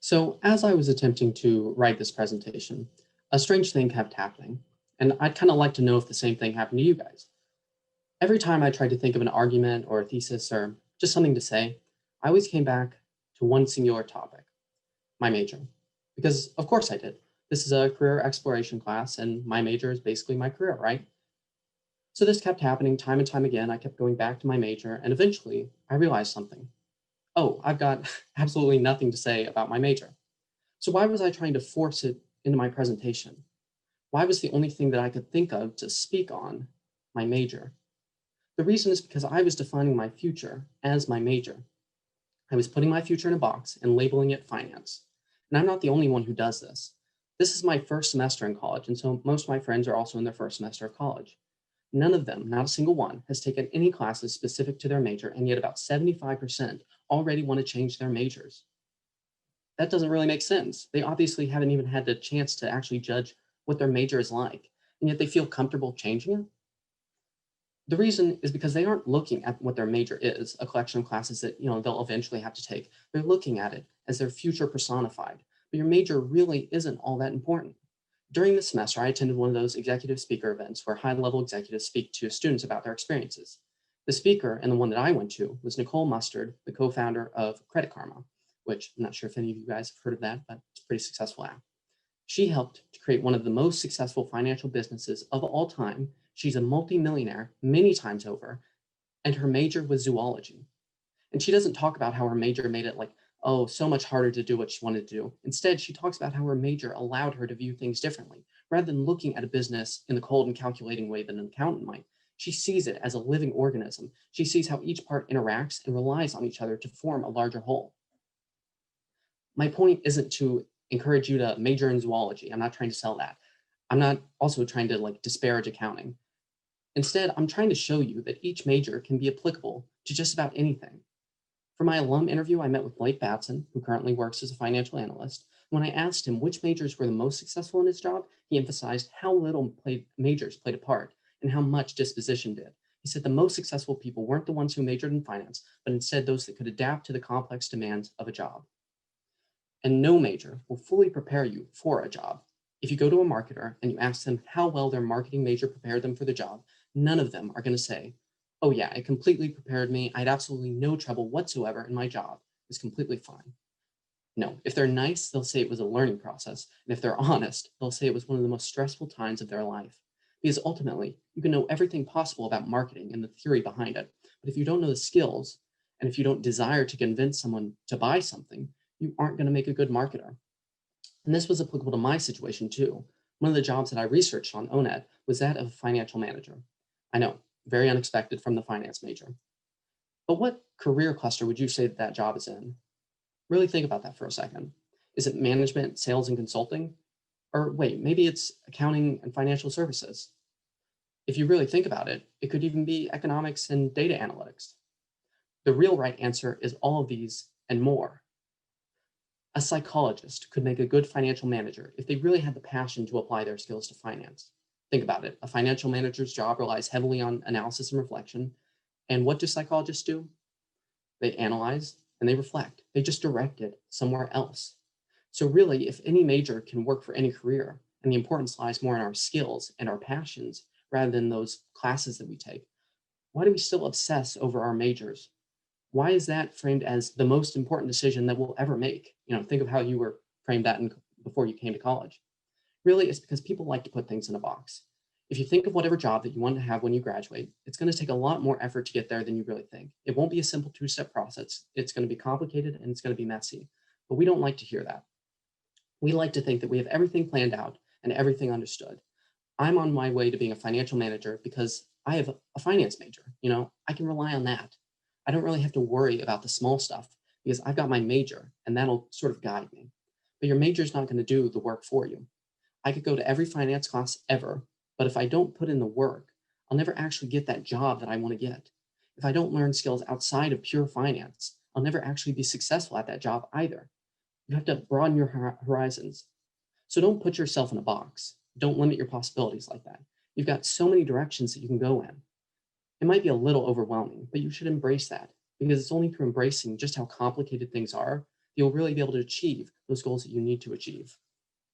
So as I was attempting to write this presentation, a strange thing kept happening, and I'd kind of like to know if the same thing happened to you guys. Every time I tried to think of an argument or a thesis or just something to say, I always came back to one singular topic, my major. Because of course I did. This is a career exploration class, and my major is basically my career, right? So this kept happening time and time again. I kept going back to my major, and eventually I realized something. Oh, I've got absolutely nothing to say about my major. So why was I trying to force it into my presentation? Why was the only thing that I could think of to speak on my major? The reason is because I was defining my future as my major. I was putting my future in a box and labeling it finance. And I'm not the only one who does this. This is my first semester in college, and so most of my friends are also in their first semester of college. None of them, not a single one, has taken any classes specific to their major, and yet about 75% already want to change their majors. That doesn't really make sense. They obviously haven't even had the chance to actually judge what their major is like, and yet they feel comfortable changing it. The reason is because they aren't looking at what their major is, a collection of classes that they'll eventually have to take. They're looking at it as their future personified. But your major really isn't all that important. During the semester, I attended one of those executive speaker events where high-level executives speak to students about their experiences. The speaker, and the one that I went to, was Nicole Mustard, the co-founder of Credit Karma, which I'm not sure if any of you guys have heard of that, but it's a pretty successful app. She helped to create one of the most successful financial businesses of all time. She's a multimillionaire many times over, and her major was zoology. And she doesn't talk about how her major made it like, oh, so much harder to do what she wanted to do. Instead, she talks about how her major allowed her to view things differently. Rather than looking at a business in the cold and calculating way that an accountant might, she sees it as a living organism. She sees how each part interacts and relies on each other to form a larger whole. My point isn't to encourage you to major in zoology. I'm not trying to sell that. I'm not also trying to like disparage accounting. Instead, I'm trying to show you that each major can be applicable to just about anything. For my alum interview, I met with Blake Batson, who currently works as a financial analyst. When I asked him which majors were the most successful in his job, he emphasized how little majors played a part and how much disposition did. He said the most successful people weren't the ones who majored in finance, but instead those that could adapt to the complex demands of a job. And no major will fully prepare you for a job. If you go to a marketer and you ask them how well their marketing major prepared them for the job, none of them are going to say, oh yeah, it completely prepared me. I had absolutely no trouble whatsoever in my job. It was completely fine. No, if they're nice, they'll say it was a learning process. And if they're honest, they'll say it was one of the most stressful times of their life. Because ultimately, you can know everything possible about marketing and the theory behind it. But if you don't know the skills, and if you don't desire to convince someone to buy something, you aren't going to make a good marketer. And this was applicable to my situation too. One of the jobs that I researched on ONET was that of a financial manager. I know, very unexpected from the finance major. But what career cluster would you say that that job is in? Really think about that for a second. Is it management, sales, and consulting? Or wait, maybe it's accounting and financial services. If you really think about it, it could even be economics and data analytics. The real right answer is all of these and more. A psychologist could make a good financial manager if they really had the passion to apply their skills to finance. Think about it. A financial manager's job relies heavily on analysis and reflection. And what do psychologists do? They analyze and they reflect. They just direct it somewhere else. So really, if any major can work for any career, and the importance lies more in our skills and our passions rather than those classes that we take, why do we still obsess over our majors? Why is that framed as the most important decision that we'll ever make? Think of how you were framed that before you came to college. Really, it's because people like to put things in a box. If you think of whatever job that you want to have when you graduate, it's going to take a lot more effort to get there than you really think. It won't be a simple two-step process. It's going to be complicated and it's going to be messy. But we don't like to hear that. We like to think that we have everything planned out and everything understood. I'm on my way to being a financial manager because I have a finance major. I can rely on that. I don't really have to worry about the small stuff because I've got my major and that'll sort of guide me. But your major is not going to do the work for you. I could go to every finance class ever, but if I don't put in the work, I'll never actually get that job that I want to get. If I don't learn skills outside of pure finance, I'll never actually be successful at that job either. You have to broaden your horizons. So don't put yourself in a box. Don't limit your possibilities like that. You've got so many directions that you can go in. It might be a little overwhelming, but you should embrace that because it's only through embracing just how complicated things are, you'll really be able to achieve those goals that you need to achieve.